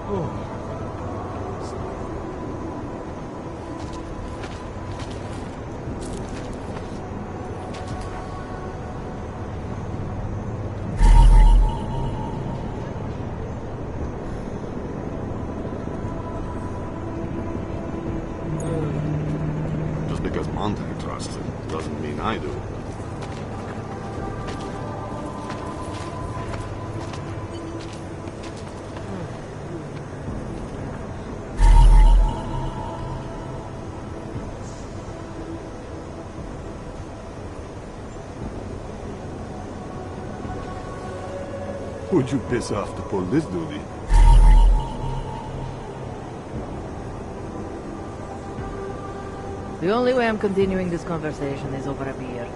Oh. Just because Monte trusts him doesn't mean I do. Who'd you piss off to pull this duty? The only way I'm continuing this conversation is over a beer.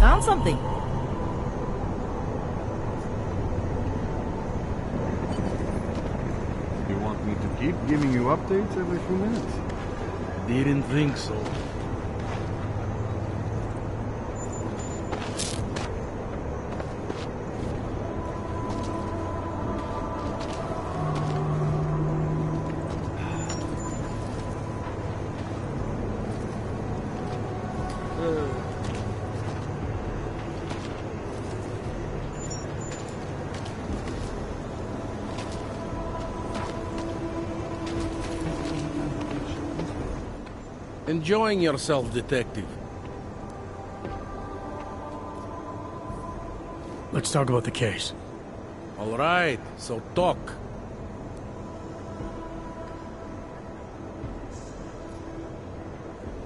Found something. You want me to keep giving you updates every few minutes? Didn't think so. Enjoying yourself, detective. Let's talk about the case. All right, so talk.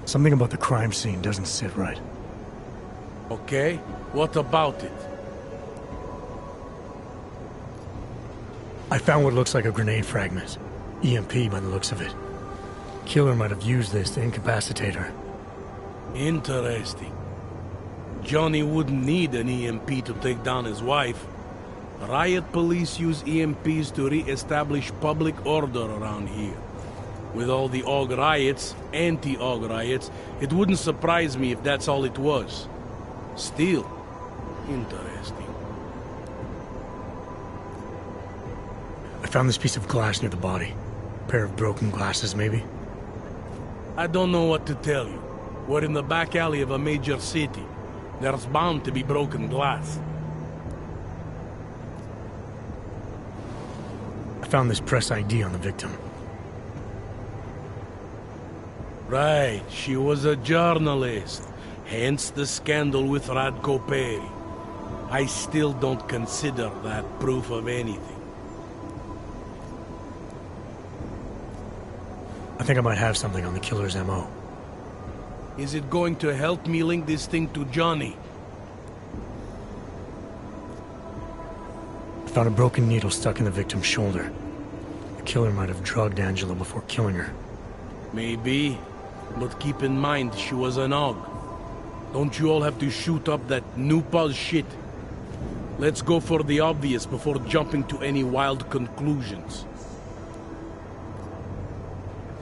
Something about the crime scene doesn't sit right. Okay, what about it? I found what looks like a grenade fragment. EMP by the looks of it. Killer might have used this to incapacitate her. Interesting. Johnny wouldn't need an EMP to take down his wife. Riot police use EMPs to re-establish public order around here. With all the AUG riots, anti-AUG riots, it wouldn't surprise me if that's all it was. Still, interesting. I found this piece of glass near the body. A pair of broken glasses, maybe? I don't know what to tell you. We're in the back alley of a major city. There's bound to be broken glass. I found this press ID on the victim. Right, she was a journalist. Hence the scandal with Radko Perry. I still don't consider that proof of anything. I think I might have something on the killer's MO. Is it going to help me link this thing to Johnny? I found a broken needle stuck in the victim's shoulder. The killer might have drugged Angela before killing her. Maybe, but keep in mind she was an AUG. Don't you all have to shoot up that new pulse shit? Let's go for the obvious before jumping to any wild conclusions.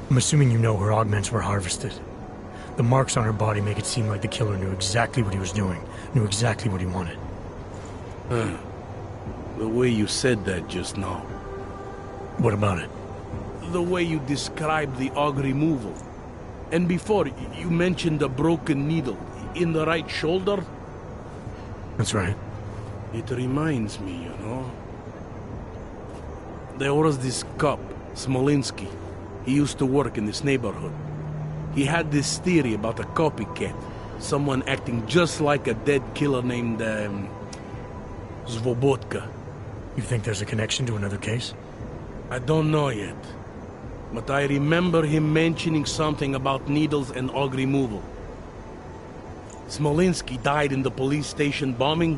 I'm assuming you know her augments were harvested. The marks on her body make it seem like the killer knew exactly what he was doing, knew exactly what he wanted. The way you said that just now. What about it? The way you described the AUG removal. And before, you mentioned a broken needle in the right shoulder? That's right. It reminds me, you know. There was this cop, Smolinski. He used to work in this neighborhood. He had this theory about a copycat. Someone acting just like a dead killer named, Svobotka. You think there's a connection to another case? I don't know yet. But I remember him mentioning something about needles and AUG removal. Smolinski died in the police station bombing.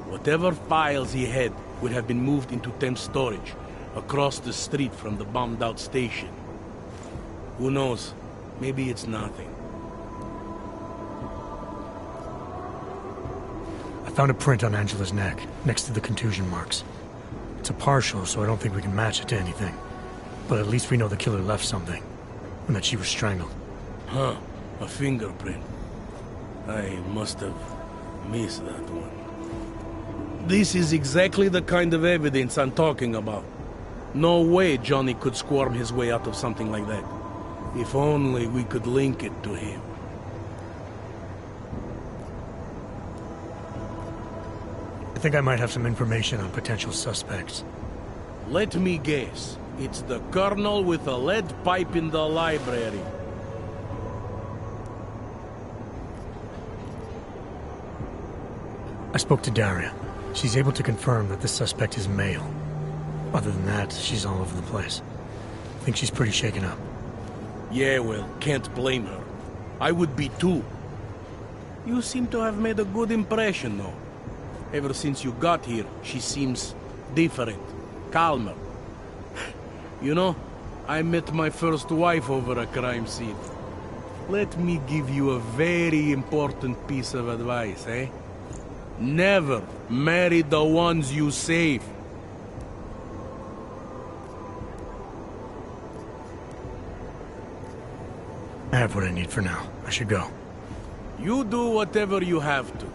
Whatever files he had would have been moved into temp storage. across the street from the bombed-out station. Who knows? Maybe it's nothing. I found a print on Angela's neck, next to the contusion marks. It's a partial, so I don't think we can match it to anything. But at least we know the killer left something, and that she was strangled. Huh, a fingerprint. I must have missed that one. This is exactly the kind of evidence I'm talking about. No way Johnny could squirm his way out of something like that. If only we could link it to him. I think I might have some information on potential suspects. Let me guess. It's the colonel with a lead pipe in the library. I spoke to Daria. She's able to confirm that the suspect is male. Other than that, she's all over the place. I think she's pretty shaken up. Yeah, well, can't blame her. I would be too. You seem to have made a good impression, though. Ever since you got here, she seems different, calmer. You know, I met my first wife over a crime scene. Let me give you a very important piece of advice, eh? Never marry the ones you save. I have what I need for now. I should go. You do whatever you have to.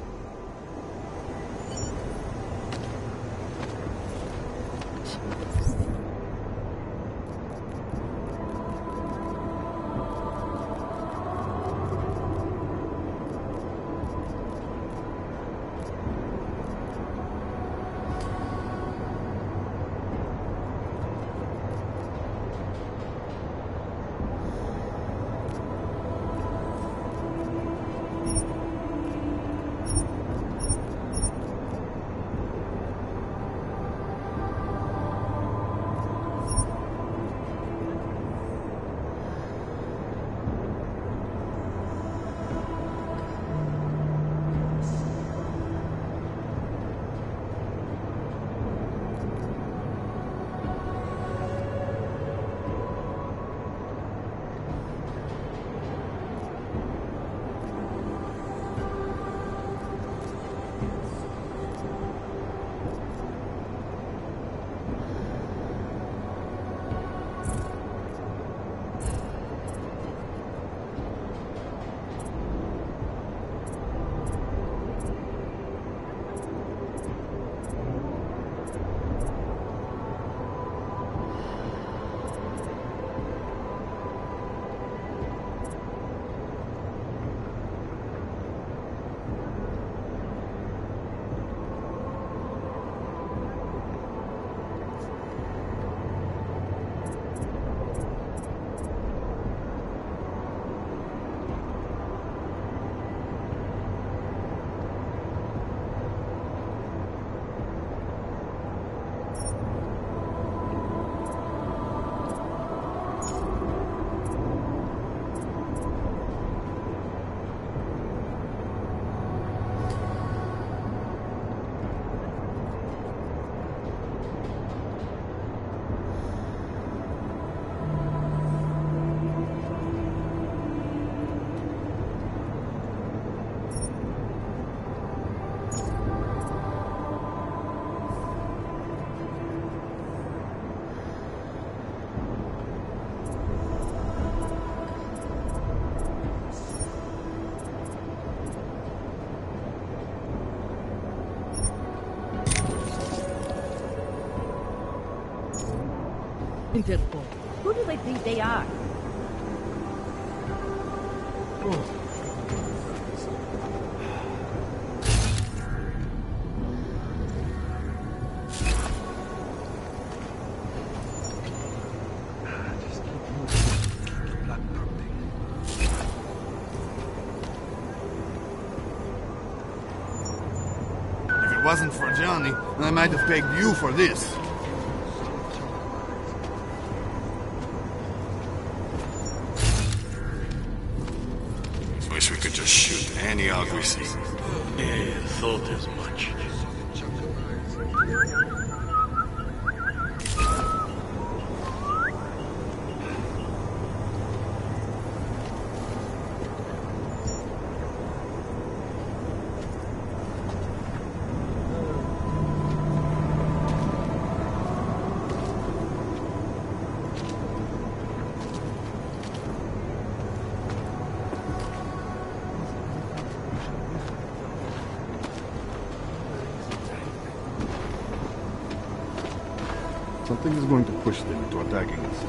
Interpol. Who do they think they are? If it wasn't for Johnny, I might have pegged you for this. Wish we could just shoot any out we see. Yeah, thought as much. Something is going to push them into attacking us.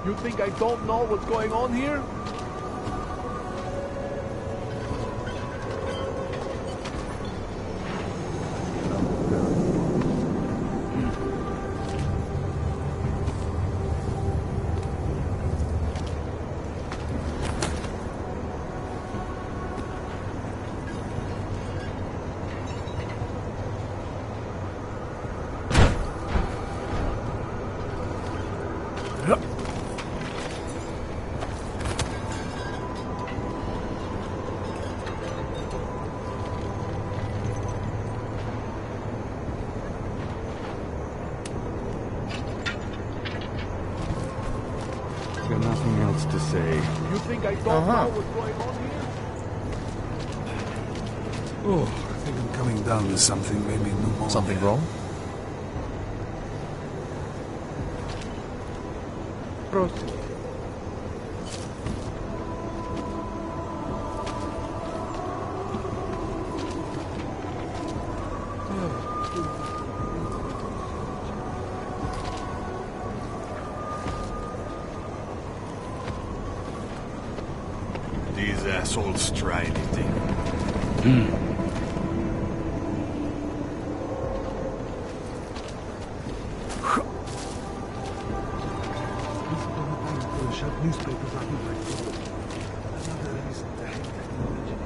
You think I don't know what's going on here? Got nothing else to say. You think I don't know what's going on here? Oh, I think I'm coming down with something, maybe pneumonia. Something wrong? Proceed. These assholes try anything. Newspapers are another reason to hate technology.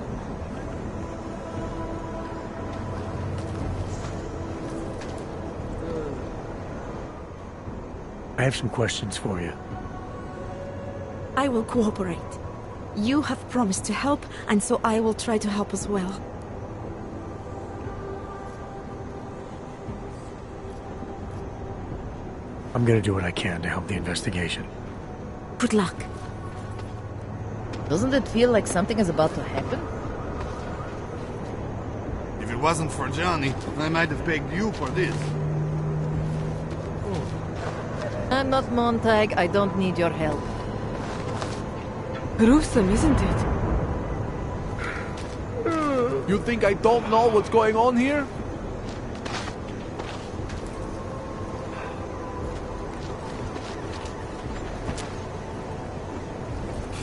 I have some questions for you. I will cooperate. You have promised to help, and so I will try to help as well. I'm gonna do what I can to help the investigation. Good luck. Doesn't it feel like something is about to happen? If it wasn't for Johnny, I might have begged you for this. I'm not Montag. I don't need your help. Gruesome, isn't it? You think I don't know what's going on here?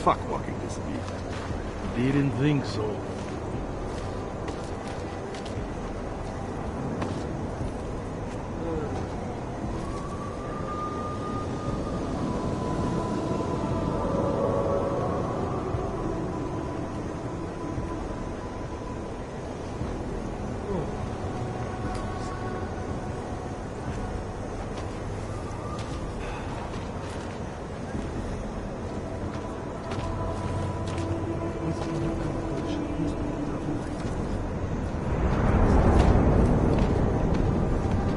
Fuck walking this beat. Didn't think so.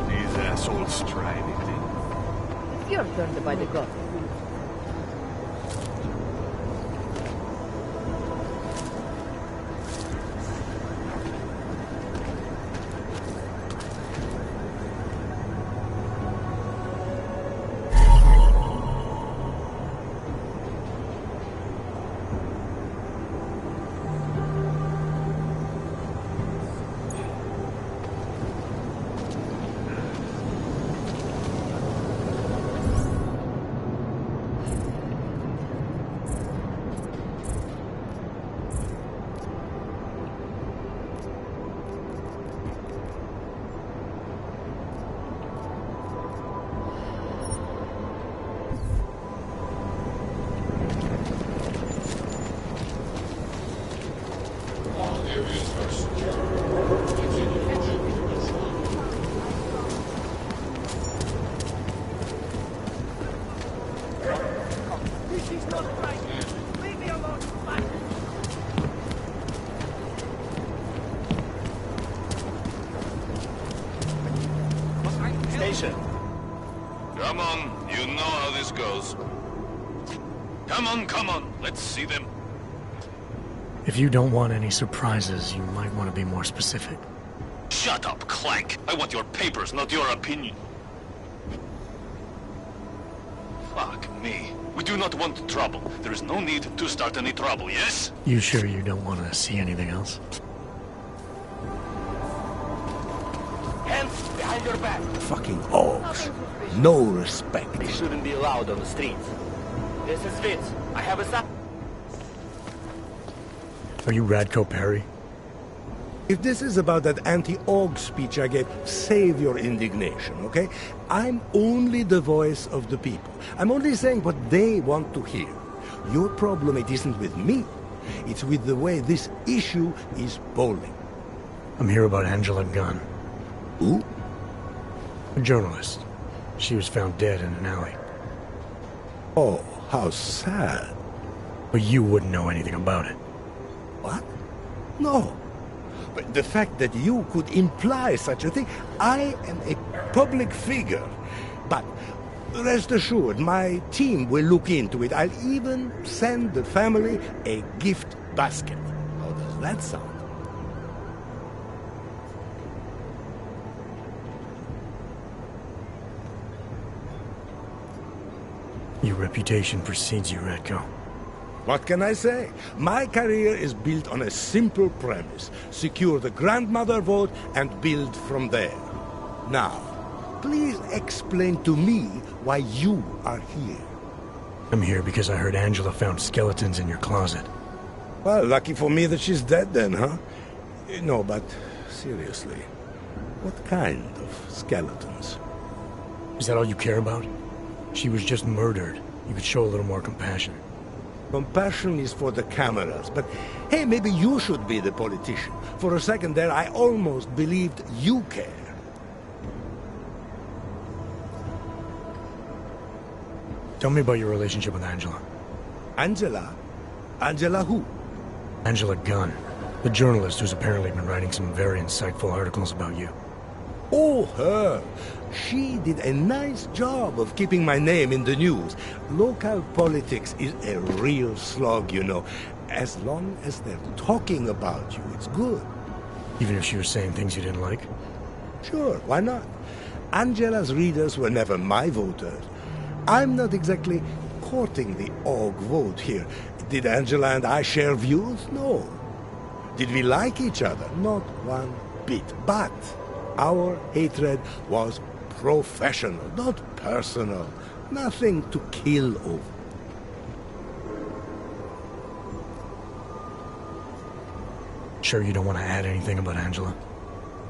These assholes try anything. It's your turn to buy the gun. Come on, you know how this goes. Come on, let's see them. If you don't want any surprises, you might want to be more specific. Shut up, Clank. I want your papers, not your opinion. Fuck me. We do not want trouble. There is no need to start any trouble, yes? You sure you don't want to see anything else? Hands behind your back. Fucking orcs. No respect. They shouldn't be allowed on the streets. This is Vince. I have a son. Are you Radko Perry? If this is about that anti-org speech I gave, save your indignation, okay? I'm only the voice of the people. I'm only saying what they want to hear. Your problem, it isn't with me. It's with the way this issue is bowling. I'm here about Angela Gunn. Who? A journalist. She was found dead in an alley. Oh, how sad. But you wouldn't know anything about it. What? No. But the fact that you could imply such a thing, I am a public figure. But rest assured, my team will look into it. I'll even send the family a gift basket. How does that sound? Your reputation precedes you, Radko. What can I say? My career is built on a simple premise. Secure the grandmother vote and build from there. Now, please explain to me why you are here. I'm here because I heard Angela found skeletons in your closet. Well, lucky for me that she's dead then, huh? No, but seriously, what kind of skeletons? Is that all you care about? She was just murdered. You could show a little more compassion. Compassion is for the cameras, but hey, maybe you should be the politician. For a second there, I almost believed you care. Tell me about your relationship with Angela. Angela? Angela who? Angela Gunn, the journalist who's apparently been writing some very insightful articles about you. Oh, her. She did a nice job of keeping my name in the news. Local politics is a real slog, you know. As long as they're talking about you, it's good. Even if she was saying things you didn't like? Sure, why not? Angela's readers were never my voters. I'm not exactly courting the org vote here. Did Angela and I share views? No. Did we like each other? Not one bit. But our hatred was professional, not personal. Nothing to kill over. Sure you don't want to add anything about Angela?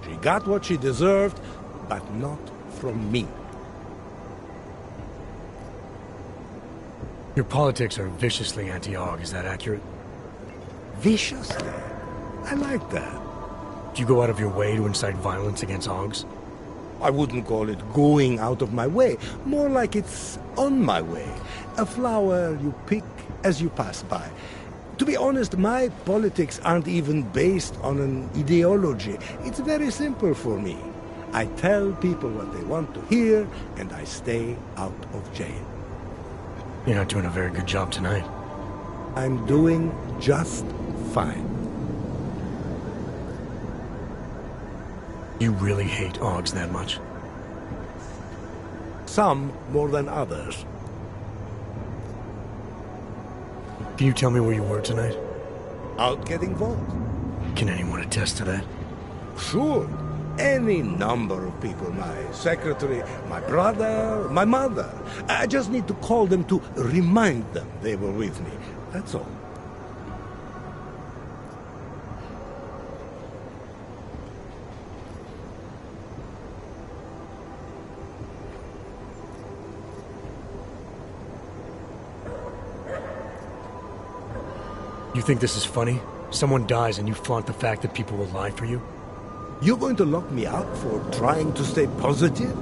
She got what she deserved, but not from me. Your politics are viciously anti-AUG, is that accurate? Viciously? I like that. Do you go out of your way to incite violence against AUGs? I wouldn't call it going out of my way. More like it's on my way. A flower you pick as you pass by. To be honest, my politics aren't even based on an ideology. It's very simple for me. I tell people what they want to hear, and I stay out of jail. You're not doing a very good job tonight. I'm doing just fine. You really hate AUGs that much? Some more than others. Can you tell me where you were tonight? Out getting votes. Can anyone attest to that? Sure. Any number of people. My secretary, my brother, my mother. I just need to call them to remind them they were with me. That's all. You think this is funny? Someone dies and you flaunt the fact that people will lie for you? You're going to lock me up for trying to stay positive?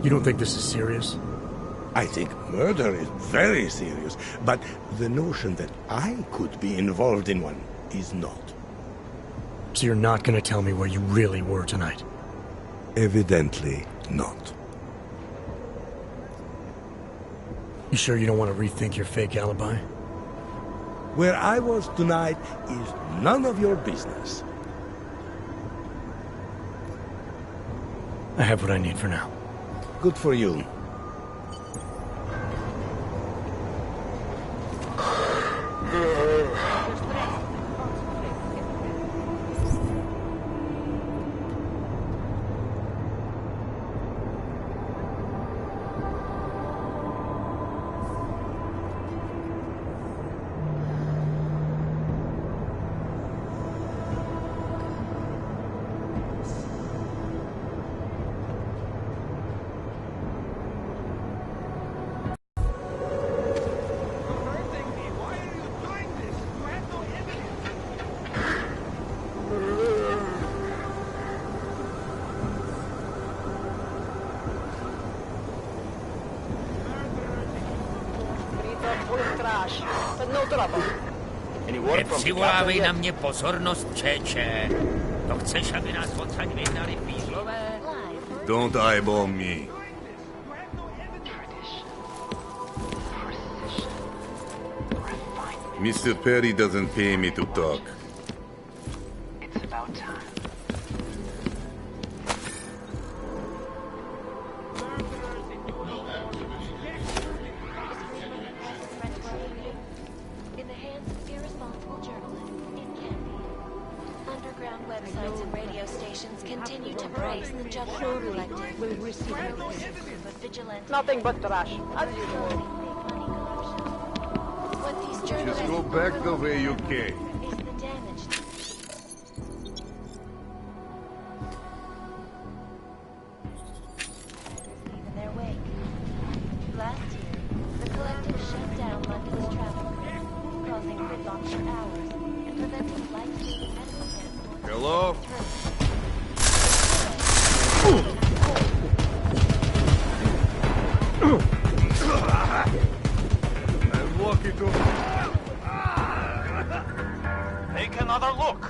You don't think this is serious? I think murder is very serious, but the notion that I could be involved in one is not. So you're not going to tell me where you really were tonight? Evidently not. You sure you don't want to rethink your fake alibi? Where I was tonight is none of your business. I have what I need for now. Good for you. Nepřivolávej na mě pozornost, čeče. To chceš, aby nás odsaď vyhnali fízlové? Don't eyeball me. Mr. Perry doesn't pay me to talk. It's about time. In the hands of irresponsible journalists, it can be. Underground websites and radio stations continue to praise the Juggernaut Collective. But vigilante... Nothing but trash, as usual. What these journalists... Just go back the way you came. ...is the damage... ...leave in their wake. Last year, the Collective shut down London's traffic, causing gridlock for hours and preventing life-saving medical transport. Hello? I'm walking to... Take another look.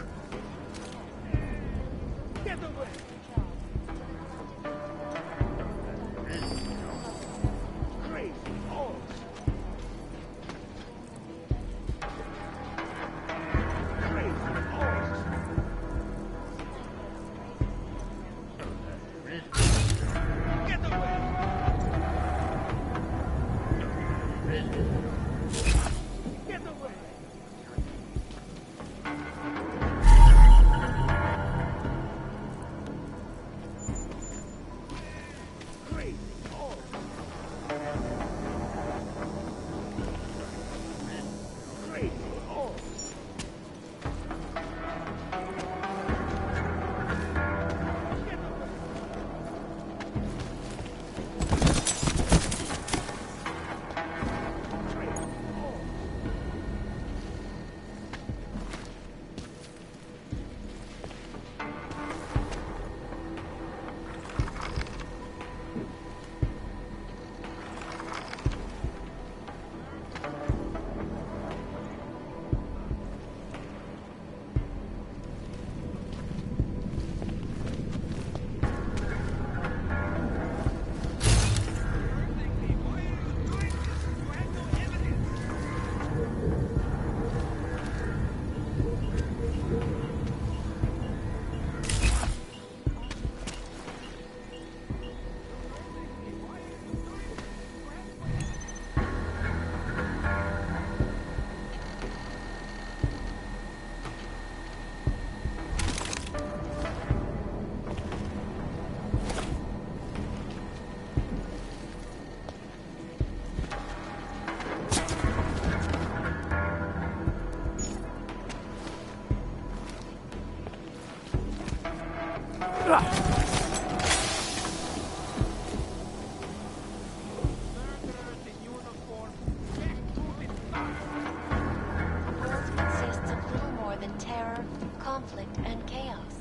conflict and chaos.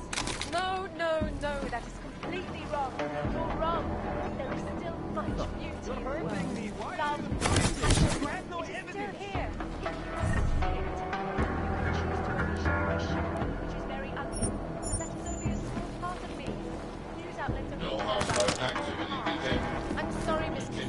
No, that is completely wrong. You're wrong. There is still much beauty. You're hurting me. Why are you doing this? You have no evidence. Still here. Which is very ugly. But that is only a small part of me. News outlets are I'm sorry, Mr.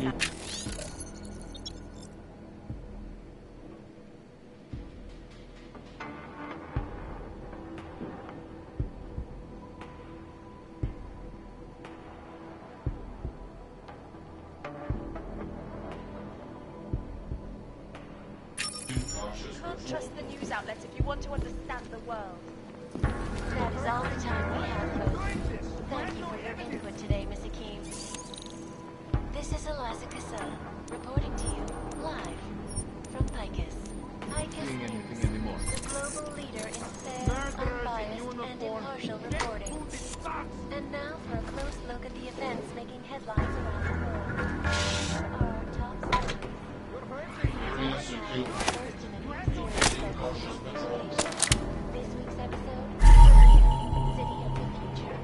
Don't trust the news outlets if you want to understand the world. That is all the time we have, folks. Thank you for your input today, Miss Akeem. This is Eliza Casella, reporting to you live from Picus. Picus News, the global leader in fair, unbiased, and impartial reporting. And now for a close look at the events making headlines around the world. Here are our top stories. First in a new series focused on education. This week's episode, City of the Future.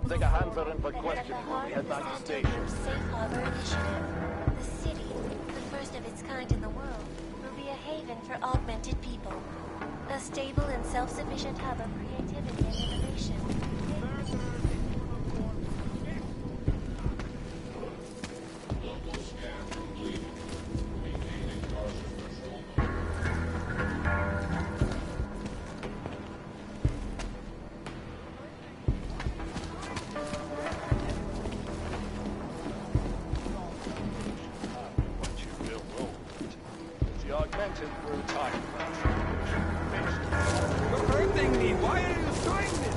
Take a handler in for questioning when we head back to station. Safe Harbor Initiative. The city, the first of its kind in the world, will be a haven for augmented people. A stable and self-sufficient hub of creativity and innovation. Augmented for a time. You're hurting me. Why are you doing this?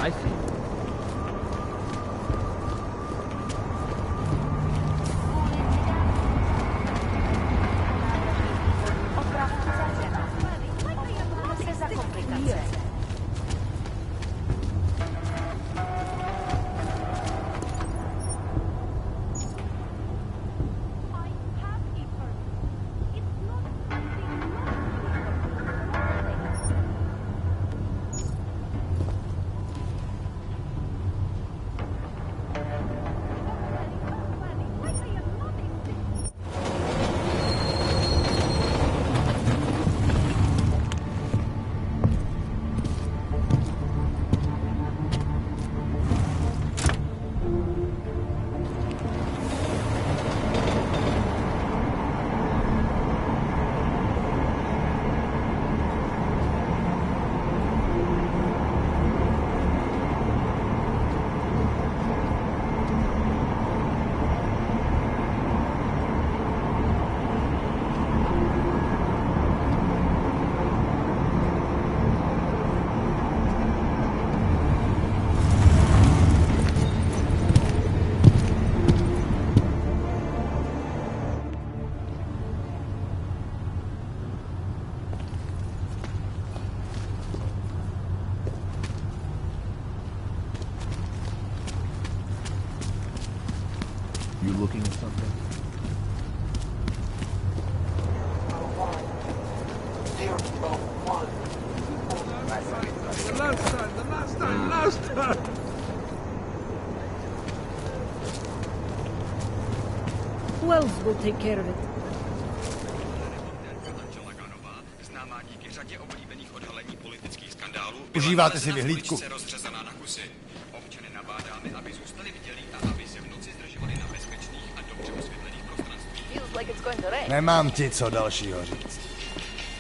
I see. Last time. Who else will take care of it? Užíváte si vyhlídku? Nemám ti co dalšího říct.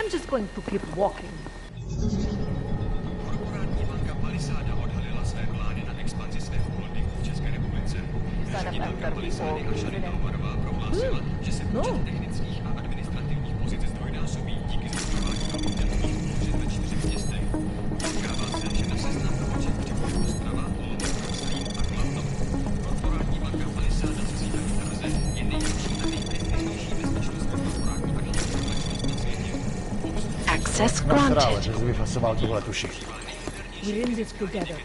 I'm just going to keep walking. No. Access granted. Že jsi vyfasoval tuhle tuši. We're in this together.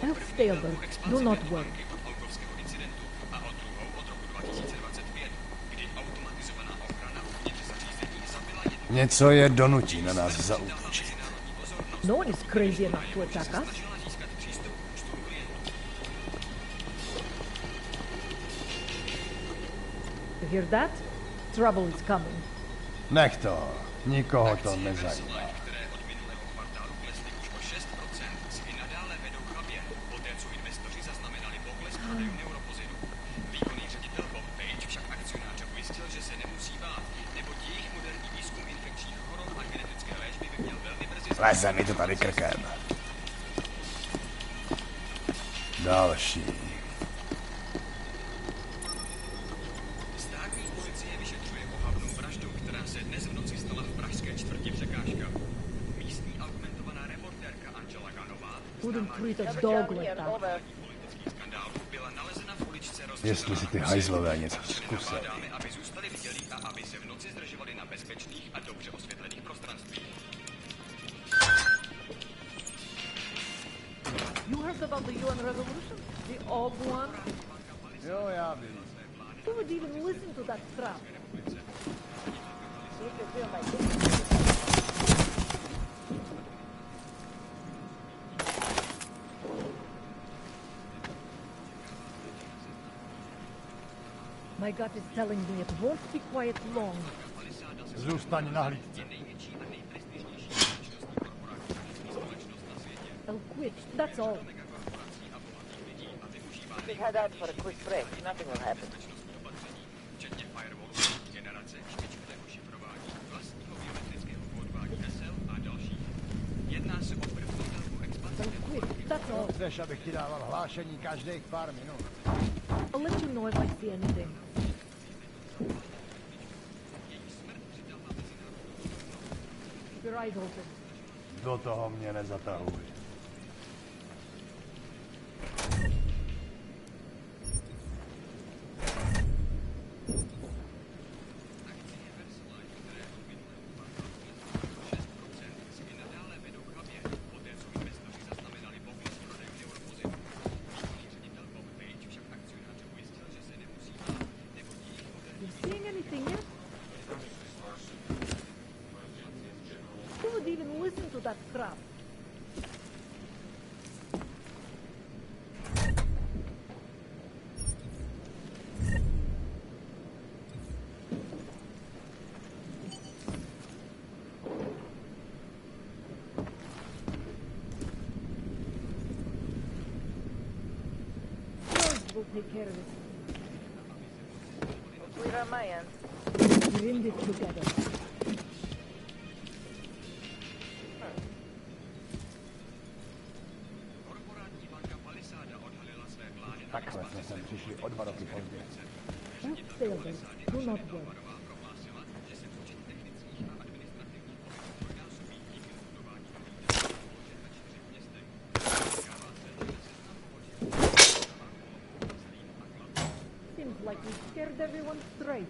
I'll stay alert. Do not worry. Něco je donutí na nás zaútočit. No one is crazy enough to attack us. You hear that? Trouble is coming. Nech to. Nikoho to nezajímá. Leze mi to tady krkem. Další. Státní policie vyšetřuje ohavnou vraždu, která se dnes v noci stala v pražské čtvrti Překážka. Místní augmentovaná reportérka Angela Ganová Wouldn't treat a dog like that. politických skandálů byla nalezena v uličce Jestli si ty hajzlové něco zkusili. aby zůstali vidělí a aby se v noci zdržovali na bezpečných a dobře osvětlených prostorách. You heard about the UN revolution? The old one? Jo, já vím. Who would even listen to that crap? My gut is telling me it won't be quiet long. Zůstaň na hlídce. I'll quit, that's all. Just head out for a quick break. Nothing will happen. That's all. Chceš, abych ti dával hlášení každých pár minut. I'll let you know if I see anything. Your eyes open. Do toho mě nezatahuj. That crap. We'll take care of it. Clear on my end. We're in this together. Takhle jsme sem přišli o 2 roky později. Do not worry. Seems like we scared everyone straight.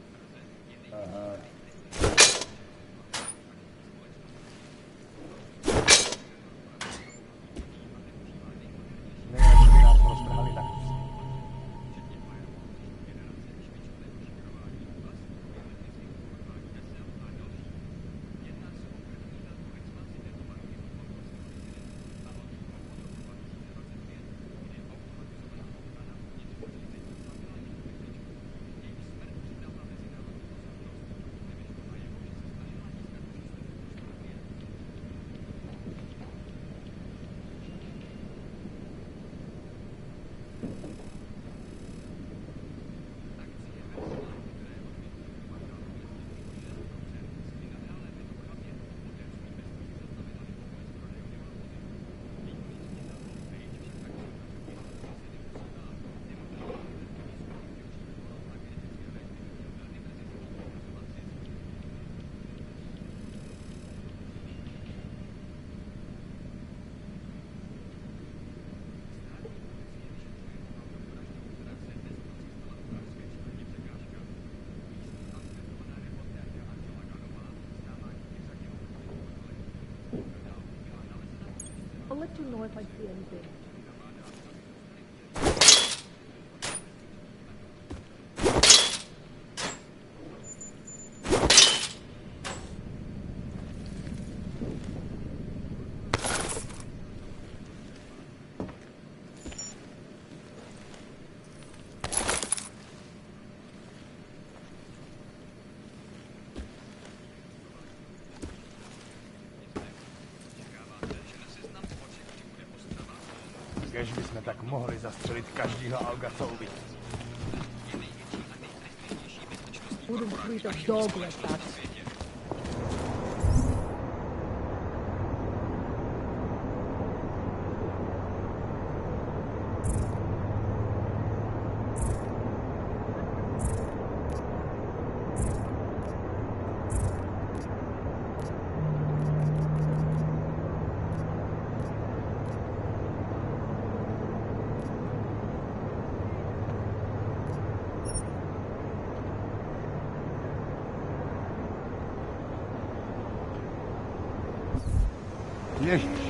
let you know if I see anything. Kež bychom tak mohli zastřelit každýho alga, co uvidí. Wouldn't treat a dog like that. Ježiš.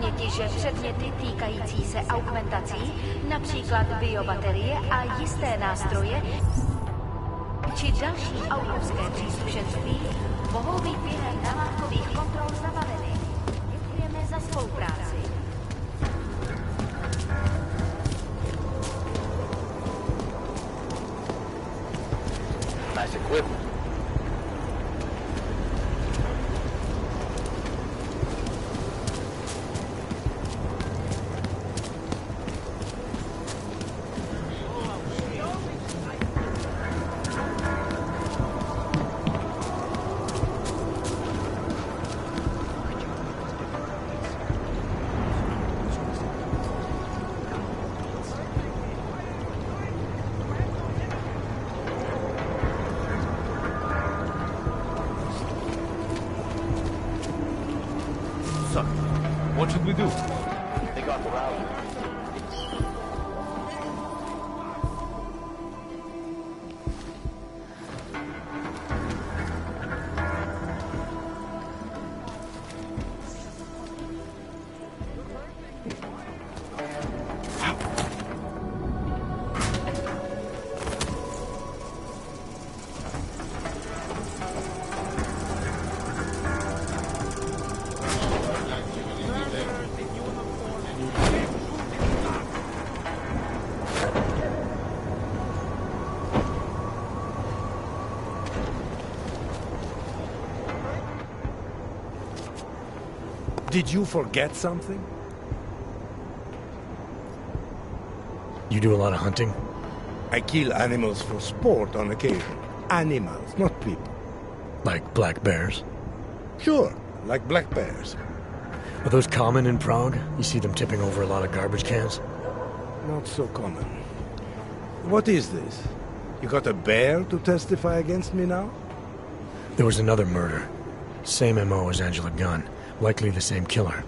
paměti, že předměty týkající se augmentací, například biobaterie a jisté nástroje, či další autorské příslušenství, mohou být během namátkových kontrol zabaveny. Děkujeme za spolupráci. Nice equipment. What should we do? Take off the router. Did you forget something? You do a lot of hunting? I kill animals for sport on occasion. Animals, not people. Like black bears? Sure, like black bears. Are those common in Prague? You see them tipping over a lot of garbage cans? Not so common. What is this? You got a bear to testify against me now? There was another murder. Same MO as Angela Gunn. Likely the same killer.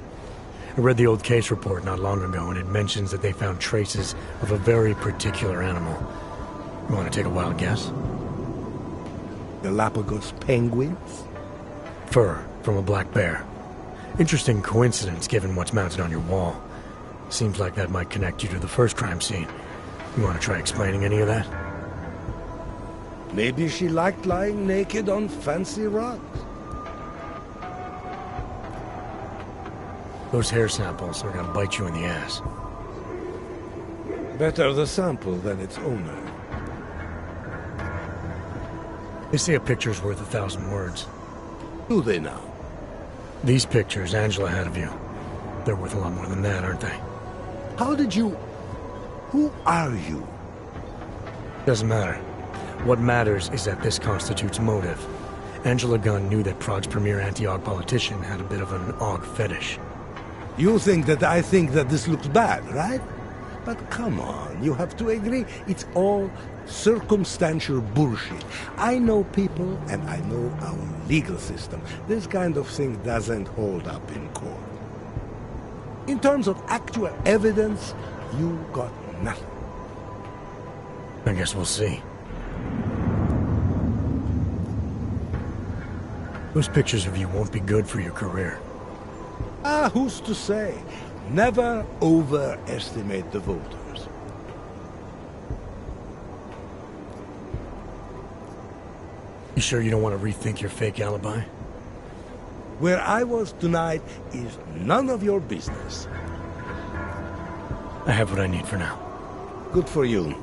I read the old case report not long ago, and it mentions that they found traces of a very particular animal. You want to take a wild guess? Galapagos penguins? Fur from a black bear. Interesting coincidence given what's mounted on your wall. Seems like that might connect you to the first crime scene. You want to try explaining any of that? Maybe she liked lying naked on fancy rugs. Those hair samples are gonna bite you in the ass. Better the sample than its owner. They say a picture's worth 1,000 words. Do they now? These pictures Angela had of you, they're worth a lot more than that, aren't they? How did you... Who are you? Doesn't matter. What matters is that this constitutes motive. Angela Gunn knew that Prague's premier anti-AUG politician had a bit of an AUG fetish. You think that I think that this looks bad, right? But come on, you have to agree, it's all circumstantial bullshit. I know people, and I know our legal system. This kind of thing doesn't hold up in court. In terms of actual evidence, you got nothing. I guess we'll see. Those pictures of you won't be good for your career. Ah, who's to say? Never overestimate the voters. You sure you don't want to rethink your fake alibi? Where I was tonight is none of your business. I have what I need for now. Good for you.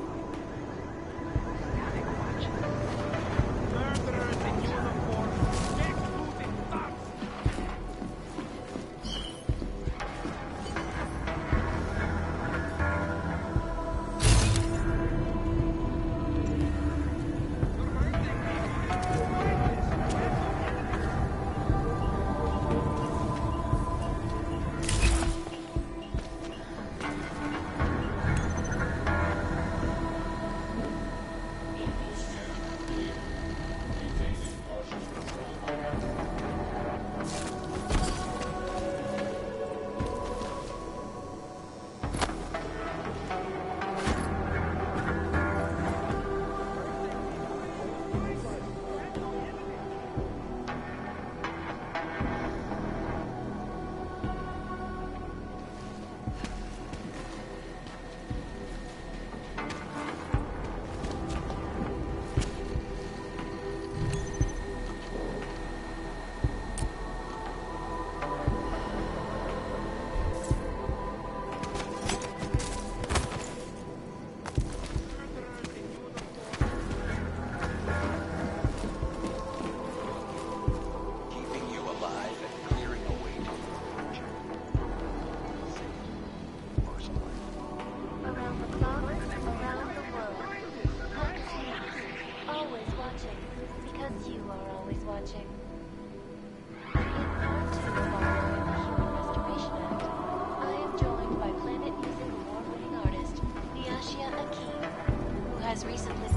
watching, because you are always watching. In part 2 of our work in the Human Restoration Act, I am joined by Planet Music award-winning artist Miashia Akeem, who has recently